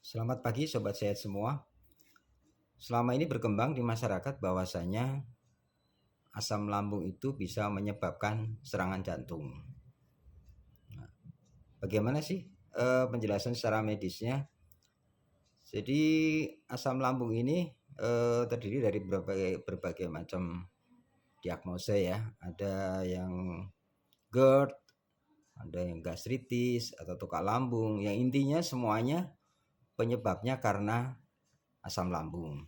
Selamat pagi Sobat Sehat semua. Selama ini berkembang di masyarakat bahwasanya asam lambung itu bisa menyebabkan serangan jantung. Nah, bagaimana sih penjelasan secara medisnya? Jadi asam lambung ini terdiri dari berbagai macam diagnosa ya. Ada yang GERD, ada yang gastritis atau tukar lambung. Yang intinya semuanya penyebabnya karena asam lambung.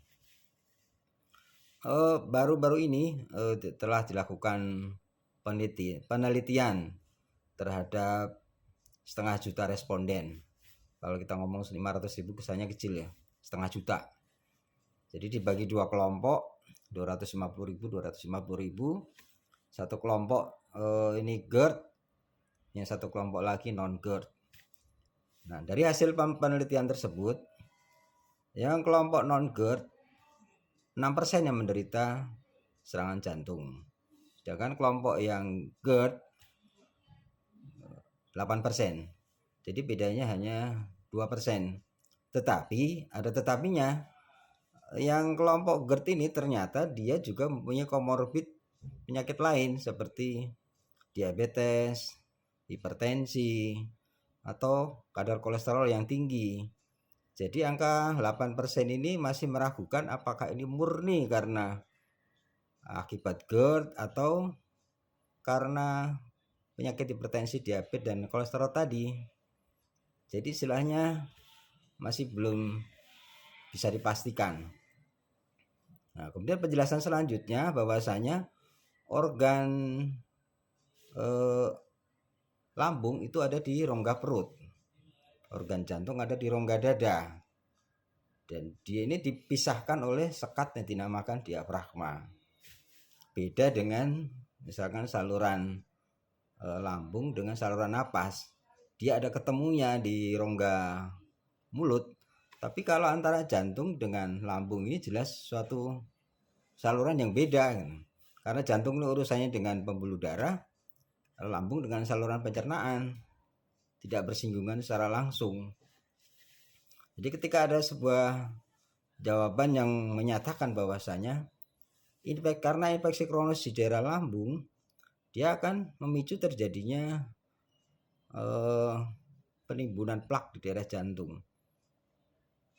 Baru-baru ini telah dilakukan penelitian terhadap 500.000 responden. Kalau kita ngomong 500.000 kesannya kecil ya, 500.000. Jadi dibagi dua kelompok, 250.000. Satu kelompok ini GERD, yang satu kelompok lagi non GERD. Nah, dari hasil penelitian tersebut, yang kelompok non GERD 6% yang menderita serangan jantung. Sedangkan kelompok yang GERD 8%. Jadi bedanya hanya 2%. Tetapi ada tetapinya. Yang kelompok GERD ini ternyata dia juga mempunyai komorbid penyakit lain seperti diabetes, hipertensi, atau kadar kolesterol yang tinggi. Jadi angka 8% ini masih meragukan apakah ini murni karena akibat GERD atau karena penyakit hipertensi, diabetes, dan kolesterol tadi. Jadi istilahnya masih belum bisa dipastikan. Nah, kemudian penjelasan selanjutnya bahwasanya organ lambung itu ada di rongga perut, organ jantung ada di rongga dada, dan dia ini dipisahkan oleh sekat yang dinamakan diafragma. Beda dengan misalkan saluran lambung dengan saluran napas, dia ada ketemunya di rongga mulut. Tapi kalau antara jantung dengan lambung ini jelas suatu saluran yang beda, karena jantung ini urusannya dengan pembuluh darah, lambung dengan saluran pencernaan, tidak bersinggungan secara langsung. Jadi ketika ada sebuah jawaban yang menyatakan bahwasanya karena infeksi kronis di daerah lambung, dia akan memicu terjadinya penimbunan plak di daerah jantung.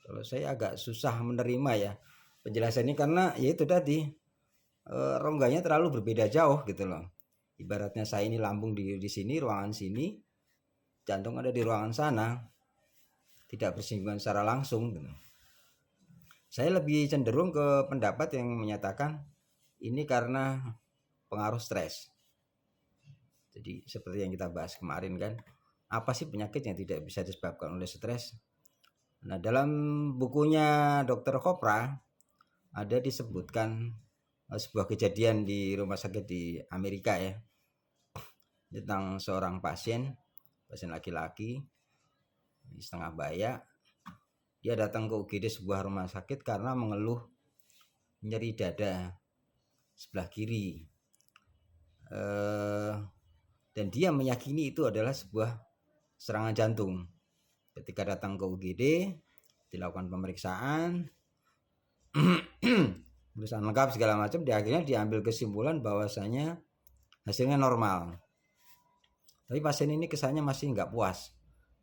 Kalau saya agak susah menerima ya penjelasan ini, karena ya itu tadi rongganya terlalu berbeda jauh gitu loh. Ibaratnya saya ini lambung di sini, ruangan sini, jantung ada di ruangan sana, tidak bersinggungan secara langsung gitu. Saya lebih cenderung ke pendapat yang menyatakan ini karena pengaruh stres. Jadi seperti yang kita bahas kemarin kan, apa sih penyakit yang tidak bisa disebabkan oleh stres? Nah, dalam bukunya Dr. Chopra ada disebutkan sebuah kejadian di rumah sakit di Amerika ya, tentang seorang pasien laki-laki setengah baya. Dia datang ke UGD sebuah rumah sakit karena mengeluh nyeri dada sebelah kiri, dan dia meyakini itu adalah sebuah serangan jantung. Ketika datang ke UGD, dilakukan pemeriksaan, pemeriksaan lengkap segala macam, akhirnya diambil kesimpulan bahwasanya hasilnya normal. Tapi pasien ini kesannya masih nggak puas.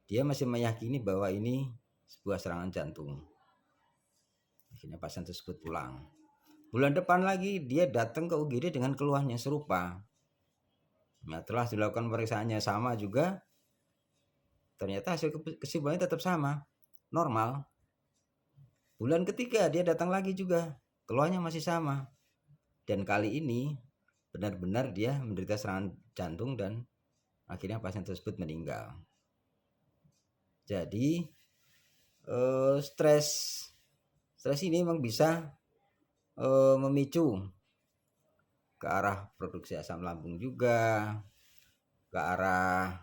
Dia masih meyakini bahwa ini sebuah serangan jantung. Akhirnya pasien tersebut pulang. Bulan depan lagi dia datang ke UGD dengan keluhan yang serupa. Nah, telah dilakukan pemeriksaannya sama juga, ternyata hasil kesimpulannya tetap sama, normal. Bulan ketiga dia datang lagi juga, keluhannya masih sama. Dan kali ini benar-benar dia menderita serangan jantung dan akhirnya pasien tersebut meninggal. Jadi stres ini memang bisa memicu ke arah produksi asam lambung juga, ke arah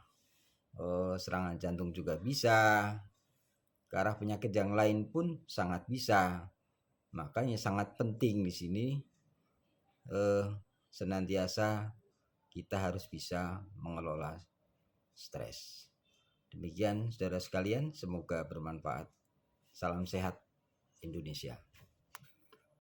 serangan jantung juga bisa, ke arah penyakit yang lain pun sangat bisa. Makanya sangat penting di sini senantiasa kita harus bisa mengelola stres. Demikian saudara sekalian, semoga bermanfaat. Salam sehat Indonesia.